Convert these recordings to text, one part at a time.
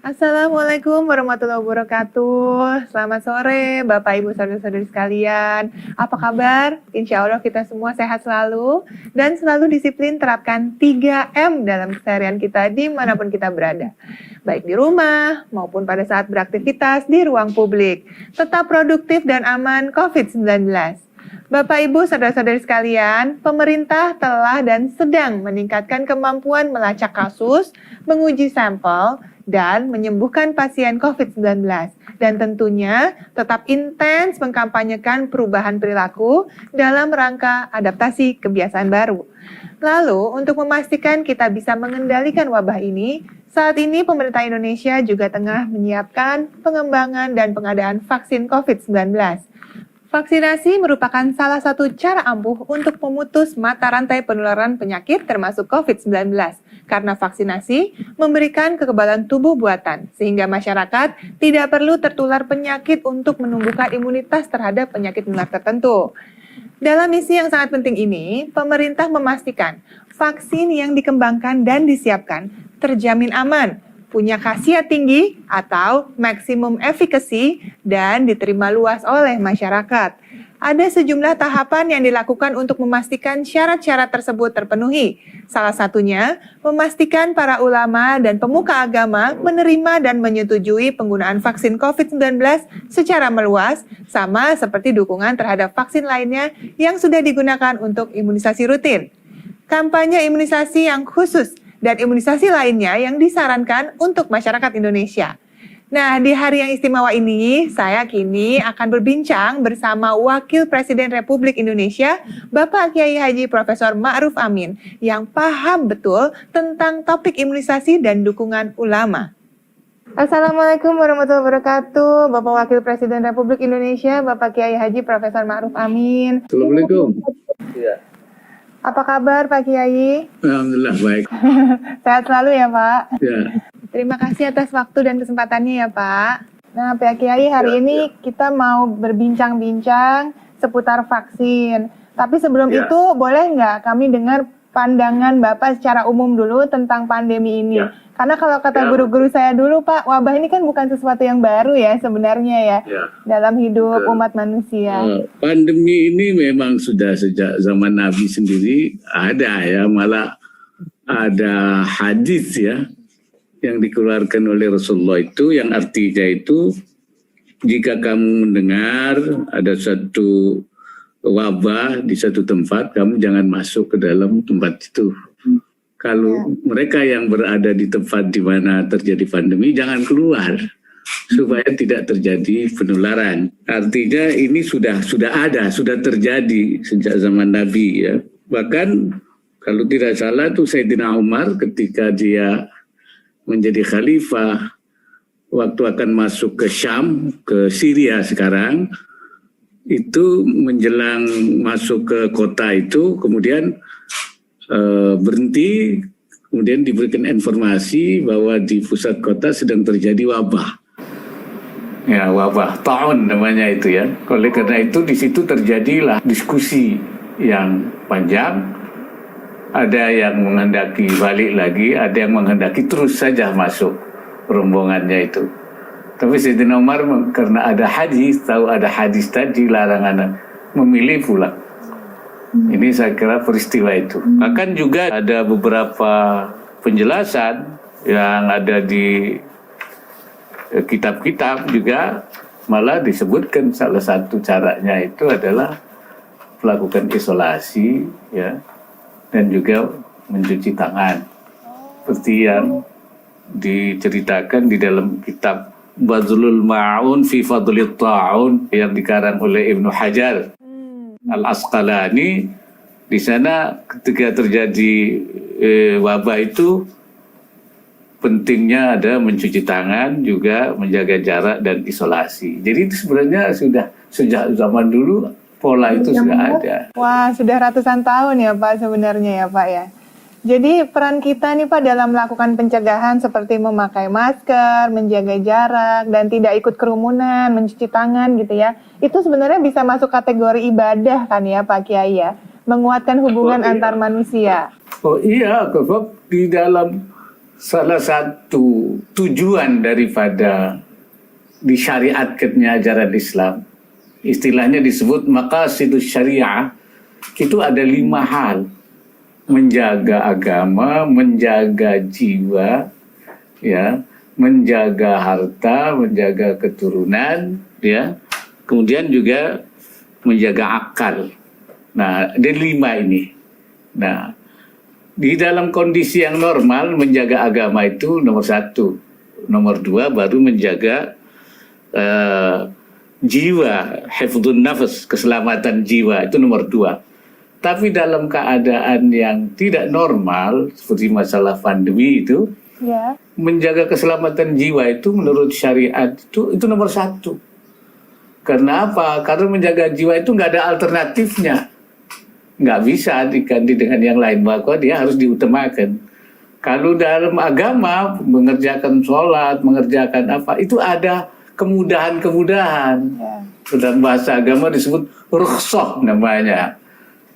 Assalamualaikum warahmatullahi wabarakatuh. Selamat sore Bapak Ibu Saudara-saudari sekalian. Apa kabar? Insya Allah kita semua sehat selalu dan selalu disiplin terapkan 3M dalam keseharian kita dimanapun kita berada. Baik di rumah maupun pada saat beraktivitas di ruang publik. Tetap produktif dan aman COVID-19. Bapak Ibu Saudara-saudari sekalian, pemerintah telah dan sedang meningkatkan kemampuan melacak kasus, menguji sampel, dan menyembuhkan pasien COVID-19. Dan tentunya tetap intens mengkampanyekan perubahan perilaku dalam rangka adaptasi kebiasaan baru. Lalu, untuk memastikan kita bisa mengendalikan wabah ini, saat ini pemerintah Indonesia juga tengah menyiapkan pengembangan dan pengadaan vaksin COVID-19. Vaksinasi merupakan salah satu cara ampuh untuk memutus mata rantai penularan penyakit termasuk COVID-19. Karena vaksinasi memberikan kekebalan tubuh buatan, sehingga masyarakat tidak perlu tertular penyakit untuk menumbuhkan imunitas terhadap penyakit menular tertentu. Dalam misi yang sangat penting ini, pemerintah memastikan vaksin yang dikembangkan dan disiapkan terjamin aman, punya khasiat tinggi atau maksimum efficacy, dan diterima luas oleh masyarakat. Ada sejumlah tahapan yang dilakukan untuk memastikan syarat-syarat tersebut terpenuhi. Salah satunya, memastikan para ulama dan pemuka agama menerima dan menyetujui penggunaan vaksin COVID-19 secara meluas, sama seperti dukungan terhadap vaksin lainnya yang sudah digunakan untuk imunisasi rutin. Kampanye imunisasi yang khusus dan imunisasi lainnya yang disarankan untuk masyarakat Indonesia. Nah, di hari yang istimewa ini, saya kini akan berbincang bersama Wakil Presiden Republik Indonesia, Bapak Kiai Haji Profesor Ma'ruf Amin, yang paham betul tentang topik imunisasi dan dukungan ulama. Assalamualaikum warahmatullahi wabarakatuh, Bapak Wakil Presiden Republik Indonesia, Bapak Kiai Haji Profesor Ma'ruf Amin. Assalamualaikum. Ya. Apa kabar Pak Kiai? Alhamdulillah baik. Sehat selalu ya Pak? Ya. Terima kasih atas waktu dan kesempatannya ya Pak. Nah Pak Kiai, hari ini kita mau berbincang-bincang seputar vaksin. Tapi sebelum itu boleh nggak kami dengar pandangan Bapak secara umum dulu tentang pandemi ini? Karena kalau kata guru-guru saya dulu Pak, wabah ini kan bukan sesuatu yang baru ya sebenarnya ya dalam hidup umat manusia. Pandemi ini memang sudah sejak zaman Nabi sendiri ada ya, malah ada hadis ya yang dikeluarkan oleh Rasulullah itu yang artinya itu jika kamu mendengar ada satu wabah di satu tempat, kamu jangan masuk ke dalam tempat itu. Kalau mereka yang berada di tempat di mana terjadi pandemi, jangan keluar supaya tidak terjadi penularan. Artinya ini sudah ada, sudah terjadi sejak zaman Nabi ya. Bahkan kalau tidak salah tuh Sayyidina Umar ketika dia menjadi khalifah waktu akan masuk ke Syam, ke Syria sekarang, itu menjelang masuk ke kota itu kemudian berhenti, kemudian diberikan informasi bahwa di pusat kota sedang terjadi wabah. Ya, wabah ta'un namanya itu ya. Oleh karena itu di situ terjadilah diskusi yang panjang. Ada yang menghendaki balik lagi, ada yang menghendaki terus saja masuk rombongannya itu. Tapi Sayyidina Umar karena ada hadis, tahu ada hadis tadi larangan memilih pulang. Ini saya kira peristiwa itu. Bahkan juga ada beberapa penjelasan yang ada di kitab-kitab juga malah disebutkan salah satu caranya itu adalah melakukan isolasi ya, dan juga mencuci tangan. Seperti yang diceritakan di dalam kitab Badlul Ma'un fi Fadlit Ta'un yang dikarang oleh Ibnu Hajar Al-Asqalani. Di sana ketika terjadi wabah itu pentingnya ada mencuci tangan, juga menjaga jarak dan isolasi. Jadi itu sebenarnya sudah sejak zaman dulu pola itu sudah ada. Wah, sudah ratusan tahun ya Pak sebenarnya ya Pak ya. Jadi peran kita nih Pak dalam melakukan pencegahan seperti memakai masker, menjaga jarak, dan tidak ikut kerumunan, mencuci tangan gitu ya. Itu sebenarnya bisa masuk kategori ibadah kan ya Pak Kiai ya? Menguatkan hubungan antar manusia. Oh iya, sebab di dalam salah satu tujuan daripada disyariatkannya ajaran Islam, istilahnya disebut maqasidus syariah, itu ada 5 hal. Menjaga agama, menjaga jiwa, ya, menjaga harta, menjaga keturunan, ya, kemudian juga menjaga akal. Nah, ada 5 ini. Nah, di dalam kondisi yang normal menjaga agama itu nomor 1, nomor 2 baru menjaga jiwa, hifdzun nafas, keselamatan jiwa itu nomor 2. Tapi dalam keadaan yang tidak normal seperti masalah pandemi itu, Ya. menjaga keselamatan jiwa itu menurut syariat itu nomor 1. Karena apa? Karena menjaga jiwa itu nggak ada alternatifnya, nggak bisa diganti dengan yang lain, maka dia harus diutamakan. Kalau dalam agama mengerjakan sholat, mengerjakan apa, itu ada kemudahan-kemudahan. Ya. Dalam bahasa agama disebut rukhsah namanya.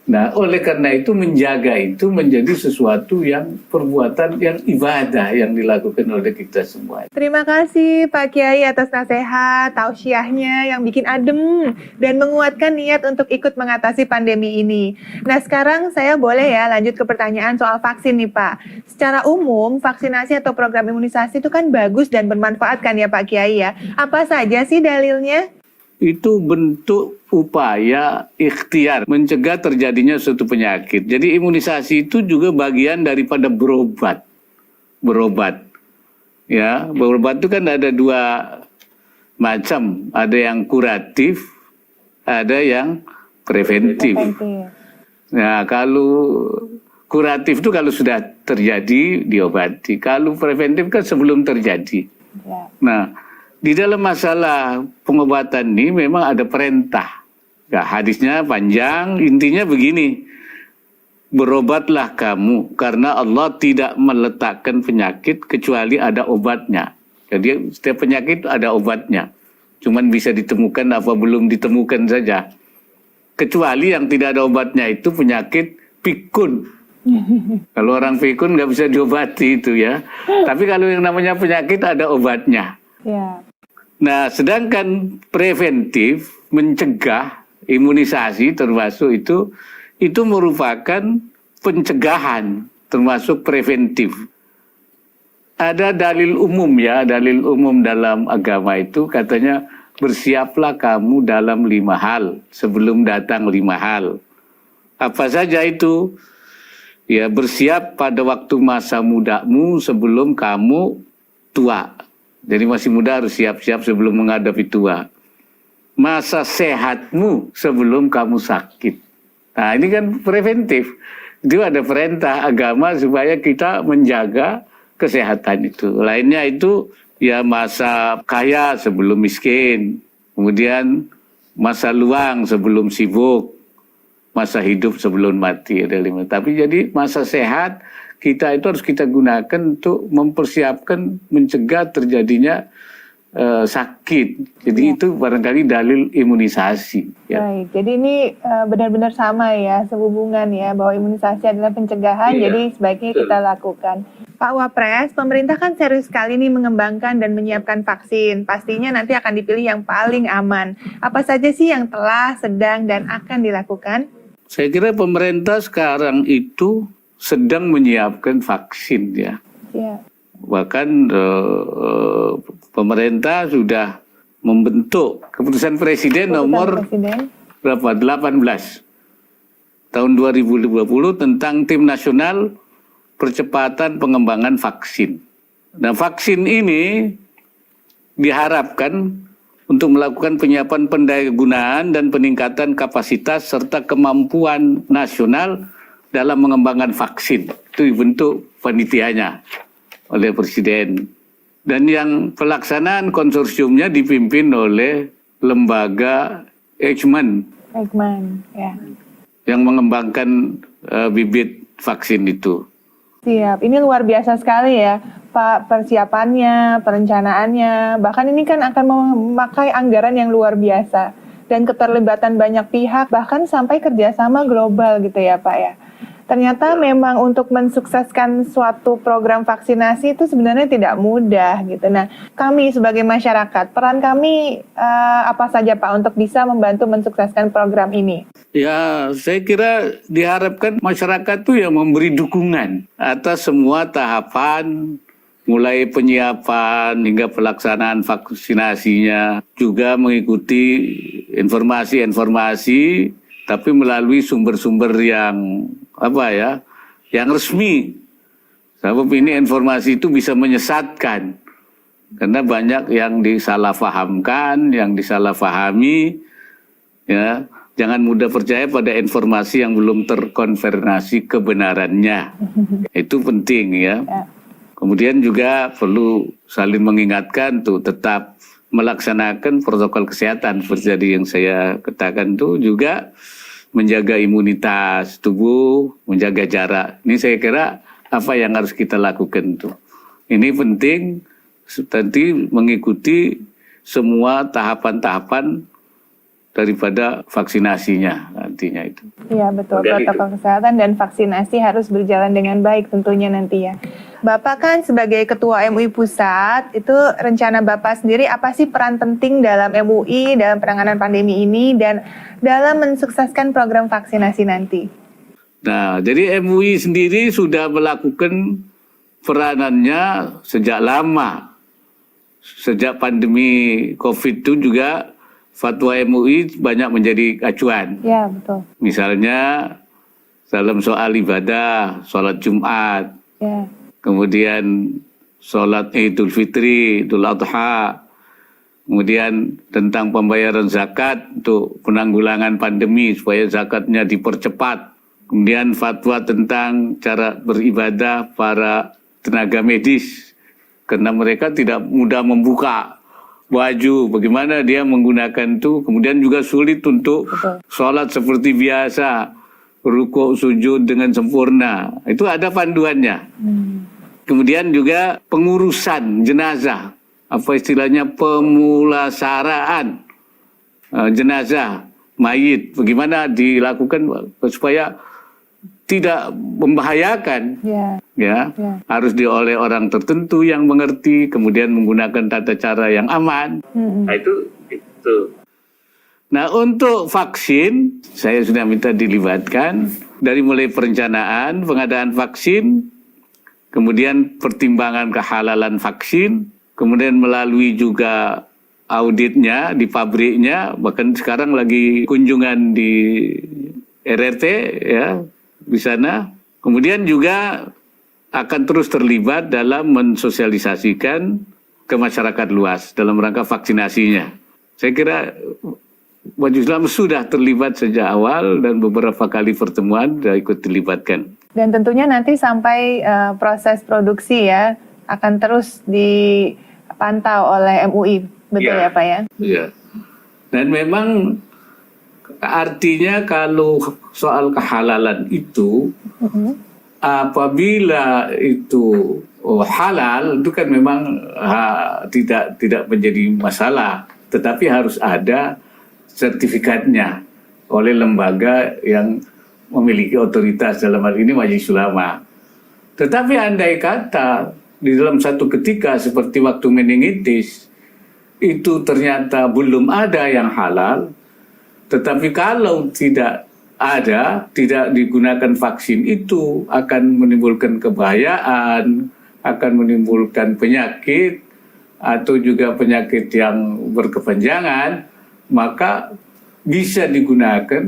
Nah, oleh karena itu menjaga itu menjadi sesuatu yang perbuatan yang ibadah yang dilakukan oleh kita semua. Terima kasih Pak Kiai atas nasihat, tausiahnya yang bikin adem dan menguatkan niat untuk ikut mengatasi pandemi ini. Nah, sekarang saya boleh ya lanjut ke pertanyaan soal vaksin nih Pak. Secara umum, vaksinasi atau program imunisasi itu kan bagus dan bermanfaat kan ya Pak Kiai ya. Apa saja sih dalilnya? Itu bentuk upaya ikhtiar mencegah terjadinya suatu penyakit. Jadi imunisasi itu juga bagian daripada berobat. Ya, berobat itu kan ada 2 macam, ada yang kuratif, ada yang preventif. Nah, kalau kuratif itu kalau sudah terjadi diobati. Kalau preventif kan sebelum terjadi. Ya. Nah, di dalam masalah pengobatan ini memang ada perintah. Ya, hadisnya panjang, intinya begini. Berobatlah kamu karena Allah tidak meletakkan penyakit kecuali ada obatnya. Jadi setiap penyakit ada obatnya. Cuman bisa ditemukan apa belum ditemukan saja. Kecuali yang tidak ada obatnya itu penyakit pikun. Kalau orang pikun nggak bisa diobati itu ya. Tapi kalau yang namanya penyakit ada obatnya. Ya. Nah, sedangkan preventif, mencegah, imunisasi termasuk itu merupakan pencegahan, termasuk preventif. Ada dalil umum ya, dalil umum dalam agama itu katanya bersiaplah kamu dalam 5 hal, sebelum datang 5 hal. Apa saja itu? Ya, bersiap pada waktu masa mudamu sebelum kamu tua. Jadi masih muda harus siap-siap sebelum menghadapi tua. Masa sehatmu sebelum kamu sakit. Nah, ini kan preventif. Itu ada perintah agama supaya kita menjaga kesehatan itu. Lainnya itu ya masa kaya sebelum miskin. Kemudian masa luang sebelum sibuk. Masa hidup sebelum mati. Ada 5. Tapi jadi masa sehat kita itu harus kita gunakan untuk mempersiapkan mencegah terjadinya sakit. Jadi itu barangkali dalil imunisasi. Ya. Baik, jadi ini benar-benar sama ya, sehubungan ya, bahwa imunisasi adalah pencegahan, jadi sebaiknya kita lakukan. Pak Wapres, pemerintah kan serius sekali nih mengembangkan dan menyiapkan vaksin. Pastinya nanti akan dipilih yang paling aman. Apa saja sih yang telah, sedang, dan akan dilakukan? Saya kira pemerintah sekarang itu sedang menyiapkan vaksin ya. Ya. Bahkan pemerintah sudah membentuk keputusan presiden nomor berapa? 18 tahun 2020 tentang tim nasional percepatan pengembangan vaksin. Nah, vaksin ini diharapkan untuk melakukan penyiapan pendayagunaan dan peningkatan kapasitas serta kemampuan nasional dalam mengembangkan vaksin. Itu dibentuk panitianya oleh Presiden. Dan yang pelaksanaan konsorsiumnya dipimpin oleh lembaga Eijkman. Ya. Yang mengembangkan bibit vaksin itu. Siap, ini luar biasa sekali ya Pak, persiapannya, perencanaannya. Bahkan ini kan akan memakai anggaran yang luar biasa. Dan keterlibatan banyak pihak, bahkan sampai kerjasama global gitu ya Pak ya. Ternyata memang untuk mensukseskan suatu program vaksinasi itu sebenarnya tidak mudah gitu. Nah, kami sebagai masyarakat, peran kami apa saja Pak untuk bisa membantu mensukseskan program ini? Ya, saya kira diharapkan masyarakat tuh yang memberi dukungan atas semua tahapan, mulai penyiapan hingga pelaksanaan vaksinasinya, juga mengikuti informasi-informasi, tapi melalui sumber-sumber yang yang resmi. Sebab ini informasi itu bisa menyesatkan, karena banyak yang disalahfahamkan, yang disalahfahami, ya. Jangan mudah percaya pada informasi yang belum terkonfirmasi kebenarannya. Itu penting ya. Kemudian juga perlu saling mengingatkan tuh tetap melaksanakan protokol kesehatan seperti tadi yang saya katakan tuh, juga menjaga imunitas tubuh, menjaga jarak. Ini saya kira apa yang harus kita lakukan tuh. Ini penting nanti mengikuti semua tahapan-tahapan daripada vaksinasinya nantinya itu. Iya betul, protokol kesehatan dan vaksinasi harus berjalan dengan baik tentunya nanti ya. Bapak kan sebagai Ketua MUI Pusat, itu rencana Bapak sendiri apa sih peran penting dalam MUI dalam penanganan pandemi ini dan dalam mensukseskan program vaksinasi nanti? Nah, jadi MUI sendiri sudah melakukan peranannya sejak lama. Sejak pandemi COVID itu juga fatwa MUI banyak menjadi acuan. Ya, betul. Misalnya dalam soal ibadah, sholat Jumat, Ya. kemudian sholat Idul Fitri, Idul Adha, kemudian tentang pembayaran zakat untuk penanggulangan pandemi supaya zakatnya dipercepat. Kemudian fatwa tentang cara beribadah para tenaga medis, karena mereka tidak mudah membuka baju, bagaimana dia menggunakan itu, kemudian juga sulit untuk sholat seperti biasa, rukuk sujud dengan sempurna, itu ada panduannya. Kemudian juga pengurusan jenazah, apa istilahnya pemulasaraan jenazah mayit, bagaimana dilakukan supaya tidak membahayakan, harus oleh orang tertentu yang mengerti, kemudian menggunakan tata cara yang aman. Nah, itu. Nah, untuk vaksin, saya sudah minta dilibatkan dari mulai perencanaan, pengadaan vaksin, kemudian pertimbangan kehalalan vaksin, kemudian melalui juga auditnya di pabriknya, bahkan sekarang lagi kunjungan di RRT ya, di sana. Kemudian juga akan terus terlibat dalam mensosialisasikan ke masyarakat luas dalam rangka vaksinasinya. Saya kira Majelis Ulama sudah terlibat sejak awal dan beberapa kali pertemuan sudah ikut dilibatkan. Dan tentunya nanti sampai proses produksi ya akan terus dipantau oleh MUI, betul ya Pak ya? Iya. Dan memang artinya kalau soal kehalalan itu, apabila itu halal, itu kan memang tidak menjadi masalah, tetapi harus ada sertifikatnya oleh lembaga yang memiliki otoritas, dalam hal ini Majelis Ulama. Tetapi andai kata di dalam satu ketika seperti waktu meningitis itu ternyata belum ada yang halal, tetapi kalau tidak ada, tidak digunakan vaksin, itu akan menimbulkan kebahayaan, akan menimbulkan penyakit atau juga penyakit yang berkepanjangan, maka bisa digunakan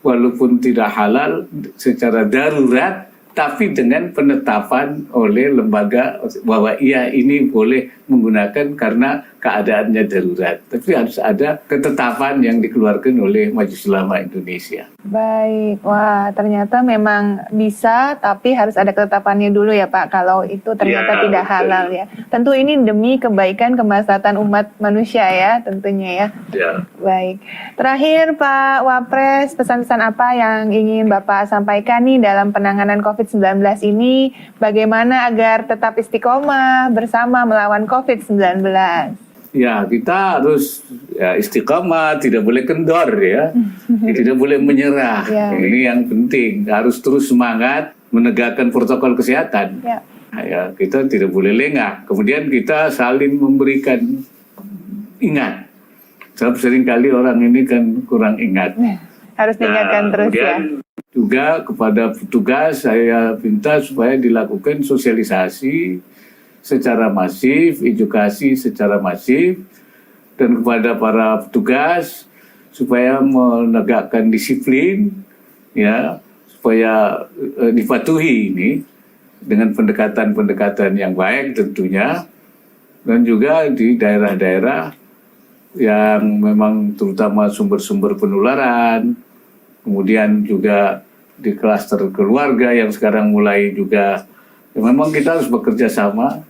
walaupun tidak halal secara darurat, tapi dengan penetapan oleh lembaga bahwa ia ini boleh menggunakan karena keadaannya darurat. Tapi harus ada ketetapan yang dikeluarkan oleh Majelis Ulama Indonesia. Baik, wah ternyata memang bisa, tapi harus ada ketetapannya dulu ya Pak, kalau itu ternyata tidak halal ya. Tentu ini demi kebaikan kemaslahatan umat manusia ya tentunya ya. Baik, terakhir Pak Wapres, pesan-pesan apa yang ingin Bapak sampaikan nih dalam penanganan COVID-19 ini, bagaimana agar tetap istiqomah bersama melawan COVID-19? ya kita harus ya, istiqamah, tidak boleh kendor ya, tidak boleh menyerah. Ya. Ini yang penting, harus terus semangat menegakkan protokol kesehatan. Ya. Ya, kita tidak boleh lengah. Kemudian kita saling memberikan ingat. Sebab seringkali orang ini kan kurang ingat. Harus diingatkan terus ya. Kemudian juga kepada petugas saya minta supaya dilakukan sosialisasi secara masif, edukasi secara masif, dan kepada para petugas supaya menegakkan disiplin, ya, supaya dipatuhi ini dengan pendekatan-pendekatan yang baik tentunya, dan juga di daerah-daerah yang memang terutama sumber-sumber penularan, kemudian juga di klaster keluarga yang sekarang mulai juga, ya memang kita harus bekerja sama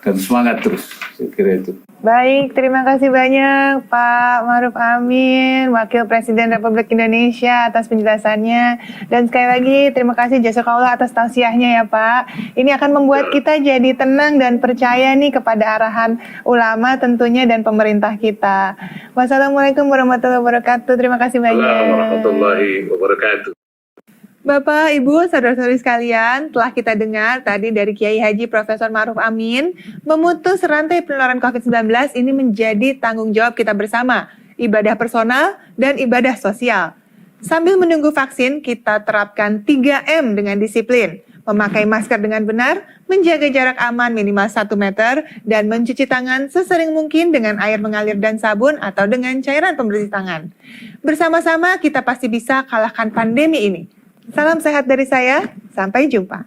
dan semangat terus, saya kira itu. Baik, terima kasih banyak Pak Ma'ruf Amin, Wakil Presiden Republik Indonesia atas penjelasannya. Dan sekali lagi terima kasih jazakallah atas tausiahnya ya Pak. Ini akan membuat kita jadi tenang dan percaya nih kepada arahan ulama tentunya dan pemerintah kita. Wassalamualaikum warahmatullahi wabarakatuh. Terima kasih banyak. Assalamualaikum warahmatullahi wabarakatuh. Bapak, Ibu, saudara-saudari sekalian, telah kita dengar tadi dari Kiai Haji Profesor Ma'ruf Amin, memutus rantai penularan COVID-19 ini menjadi tanggung jawab kita bersama, ibadah personal dan ibadah sosial. Sambil menunggu vaksin, kita terapkan 3M dengan disiplin, memakai masker dengan benar, menjaga jarak aman minimal 1 meter, dan mencuci tangan sesering mungkin dengan air mengalir dan sabun atau dengan cairan pembersih tangan. Bersama-sama kita pasti bisa kalahkan pandemi ini. Salam sehat dari saya, sampai jumpa.